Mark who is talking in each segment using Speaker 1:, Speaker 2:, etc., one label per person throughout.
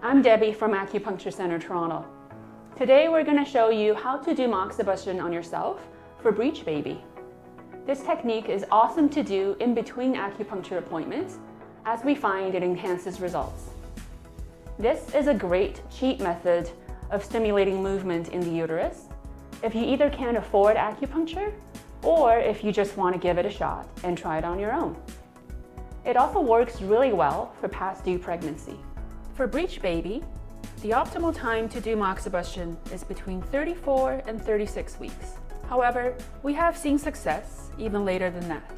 Speaker 1: I'm Debbie from Acupuncture Center, Toronto. Today we're going to show you how to do Moxibustion on yourself for Breech baby. This technique is awesome to do in between acupuncture appointments as we find it enhances results. This is a great cheap method of stimulating movement in the uterus if you either can't afford acupuncture or if you just want to give it a shot and try it on your own. It also works really well for past due pregnancy. For Breech baby, the optimal time to do Moxibustion is between 34 and 36 weeks. However, we have seen success even later than that.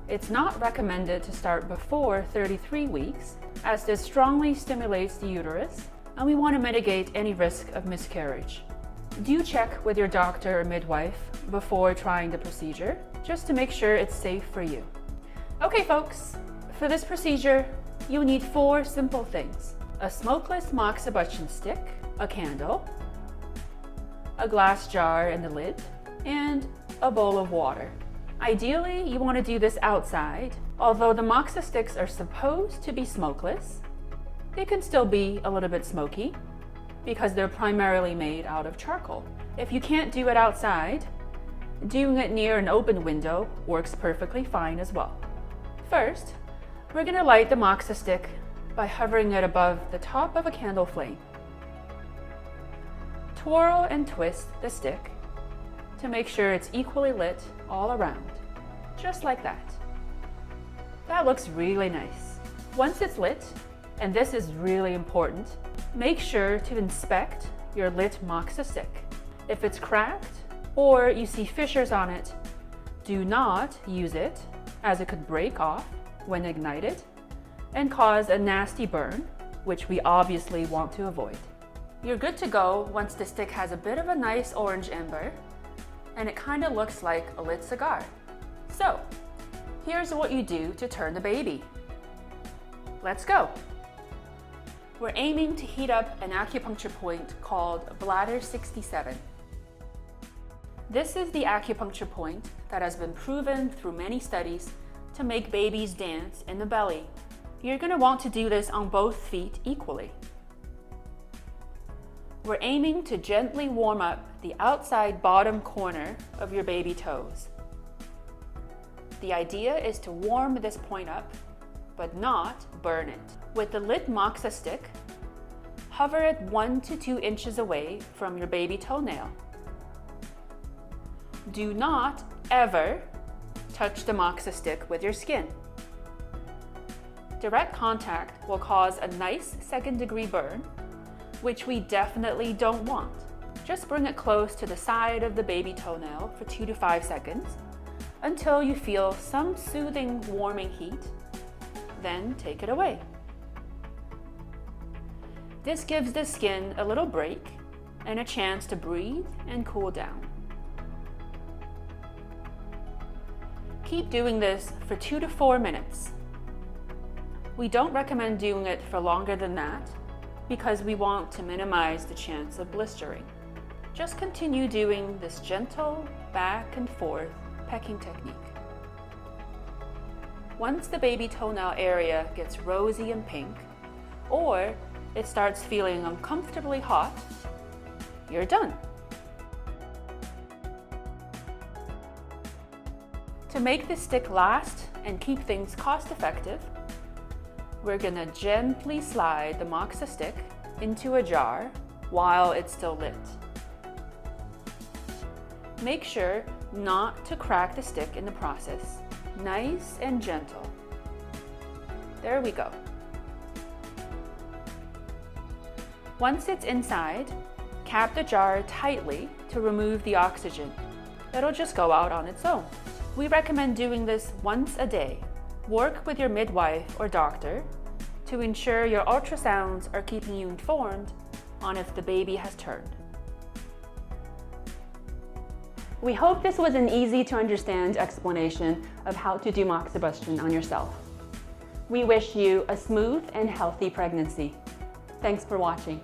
Speaker 1: It's not recommended to start before 33 weeks, as this strongly stimulates the uterus, and we want to mitigate any risk of miscarriage. Do check with your doctor or midwife before trying the procedure, just to make sure it's safe for you. Okay folks, for this procedure, you'll need 4 simple things: a smokeless Moxibustion stick, a candle, a glass jar and the lid, and a bowl of water. Ideally, you want to do this outside. Although the moxa sticks are supposed to be smokeless, they can still be a little bit smoky because they're primarily made out of charcoal. If you can't do it outside, doing it near an open window works perfectly fine as well. First, we're going to light the moxa stick by hovering it above the top of a candle flame. Twirl and twist the stick to make sure it's equally lit all around, just like that. That looks really nice. Once it's lit, and this is really important, make sure to inspect your lit moxa stick. If it's cracked or you see fissures on it, do not use it, as it could break off when ignited and cause a nasty burn, which we obviously want to avoid. You're good to go once the stick has a bit of a nice orange ember and it kind of looks like a lit cigar. So, here's what you do to turn the baby. Let's go. We're aiming to heat up an acupuncture point called bladder 67. This is the acupuncture point that has been proven through many studies to make babies dance in the belly. You're going to want to do this on both feet equally. We're aiming to gently warm up the outside bottom corner of your baby toes. The idea is to warm this point up, but not burn it. With the lit moxa stick, hover it 1 to 2 inches away from your baby toenail. Do not ever touch the moxa stick with your skin. Direct contact will cause a nice 2nd-degree burn, which we definitely don't want. Just bring it close to the side of the baby toenail for 2 to 5 seconds until you feel some soothing, warming heat. Then take it away. This gives the skin a little break and a chance to breathe and cool down. Keep doing this for 2 to 4 minutes. We don't recommend doing it for longer than that because we want to minimize the chance of blistering. Just continue doing this gentle back and forth pecking technique. Once the baby toenail area gets rosy and pink, or it starts feeling uncomfortably hot, you're done. To make this stick last and keep things cost-effective, we're gonna gently slide the moxa stick into a jar while it's still lit. Make sure not to crack the stick in the process. Nice and gentle. There we go. Once it's inside, cap the jar tightly to remove the oxygen. It'll just go out on its own. We recommend doing this once a day. Work with your midwife or doctor to ensure your ultrasounds are keeping you informed on if the baby has turned. We hope this was an easy to understand explanation of how to do Moxibustion on yourself. We wish you a smooth and healthy pregnancy. Thanks for watching.